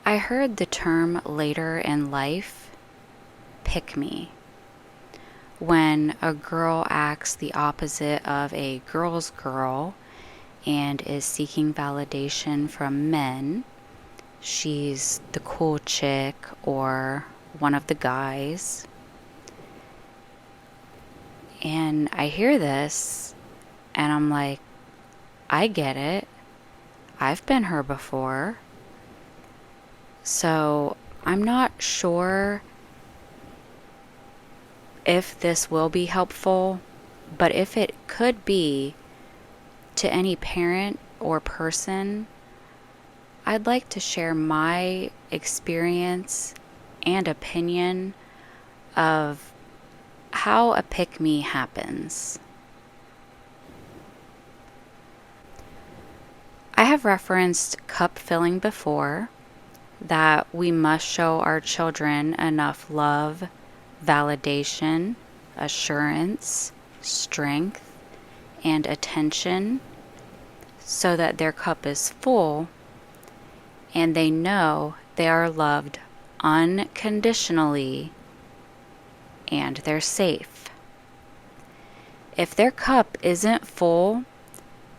I heard the term later in life, pick me, when a girl acts the opposite of a girl's girl and is seeking validation from men. She's the cool chick or one of the guys. And I hear this and I'm like, I get it. I've been her before. So I'm not sure if this will be helpful, but if it could be to any parent or person, I'd like to share my experience and opinion of how a pick me happens. I have referenced cup filling before, that we must show our children enough love, validation, assurance, strength, and attention so that their cup is full and they know they are loved unconditionally and they're safe. If their cup isn't full,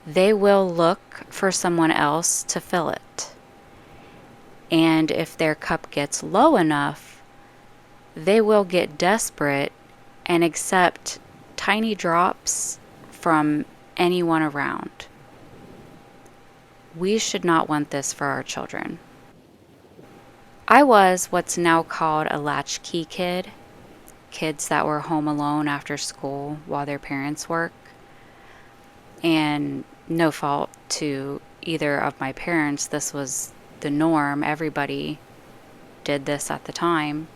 they will look for someone else to fill it. And if their cup gets low enough, they will get desperate and accept tiny drops from anyone around. We should not want this for our children. I was what's now called a latchkey kid, kids that were home alone after school while their parents work. And no fault to either of my parents, this was the norm. Everybody did this at the time.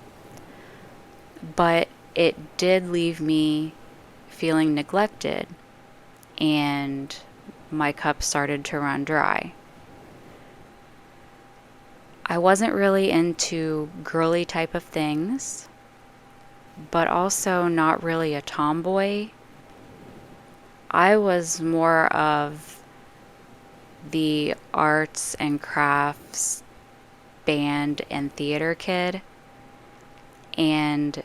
But it did leave me feeling neglected, and my cup started to run dry. I wasn't really into girly type of things, but also not really a tomboy. I was more of the arts and crafts, band and theater kid, and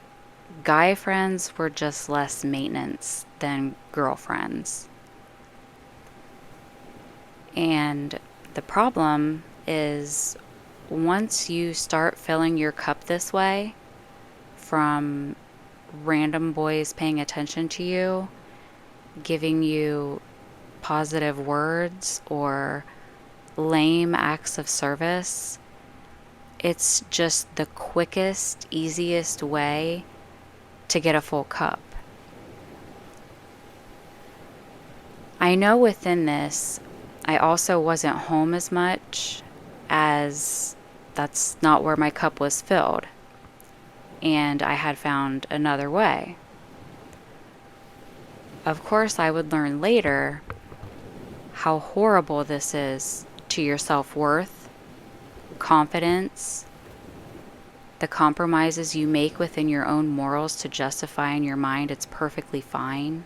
guy friends were just less maintenance than girlfriends. And the problem is, once you start filling your cup this way from random boys paying attention to you, giving you positive words or lame acts of service, it's just the quickest, easiest way to get a full cup. I know within this, I also wasn't home as much, as that's not where my cup was filled, and I had found another way. Of course, I would learn later how horrible this is to your self-worth, confidence, the compromises you make within your own morals to justify in your mind it's perfectly fine.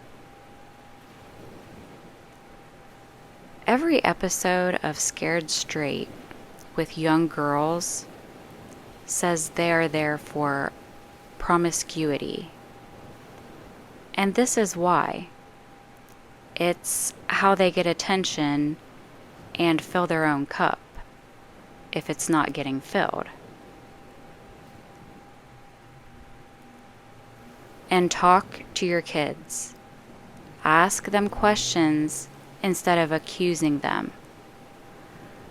Every episode of Scared Straight with young girls says they are there for promiscuity. And this is why. It's how they get attention and fill their own cup if it's not getting filled. And talk to your kids. Ask them questions instead of accusing them.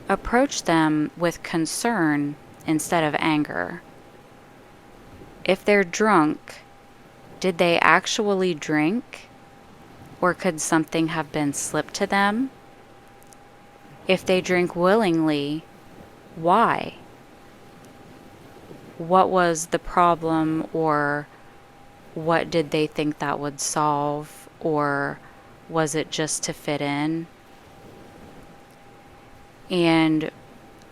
Approach them with concern instead of anger. If they're drunk, did they actually drink? Or could something have been slipped to them? If they drink willingly, why? What was the problem, or what did they think that would solve, or was it just to fit in? And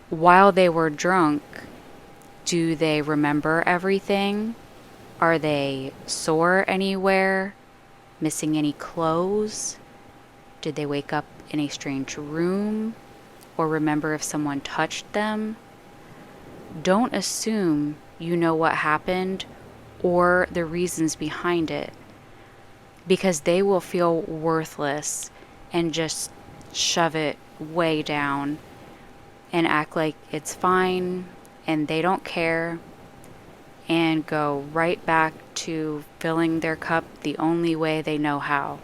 while they were drunk, do they remember everything? Are they sore anywhere? Missing any clothes? Did they wake up in a strange room? Or remember if someone touched them? Don't assume you know what happened or the reasons behind it, because they will feel worthless and just shove it way down and act like it's fine and they don't care, and go right back to filling their cup the only way they know how.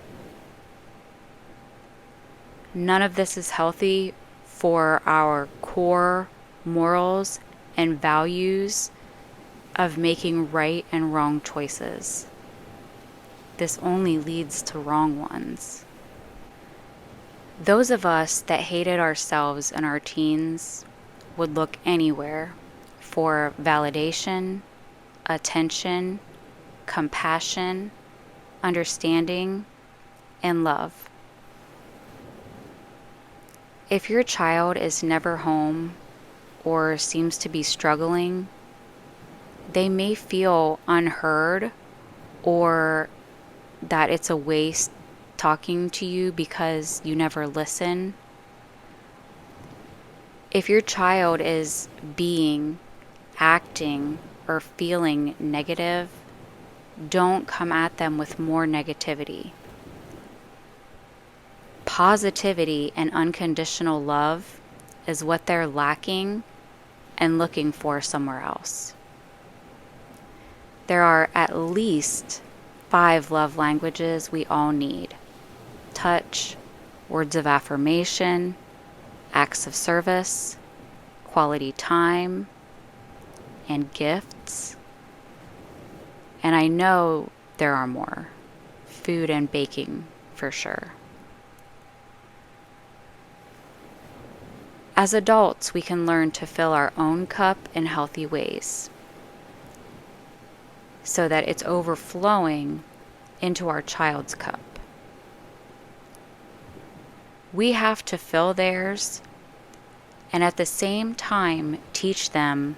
None of this is healthy for our core morals and values of making right and wrong choices. This only leads to wrong ones. Those of us that hated ourselves in our teens would look anywhere for validation, attention, compassion, understanding, and love. If your child is never home or seems to be struggling, they may feel unheard or that it's a waste talking to you because you never listen. If your child is being, acting, or feeling negative, don't come at them with more negativity. Positivity and unconditional love is what they're lacking and looking for somewhere else. There are at least 5 love languages we all need: touch, words of affirmation, acts of service, quality time, and gifts. And I know there are more: food and baking for sure. As adults, we can learn to fill our own cup in healthy ways so that it's overflowing into our child's cup. We have to fill theirs and at the same time teach them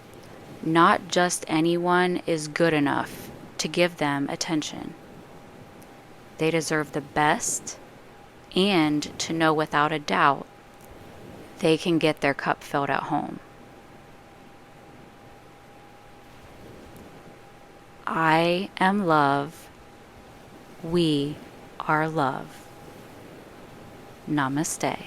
not just anyone is good enough to give them attention. They deserve the best, and to know without a doubt they can get their cup filled at home. I am love. We are love. Namaste.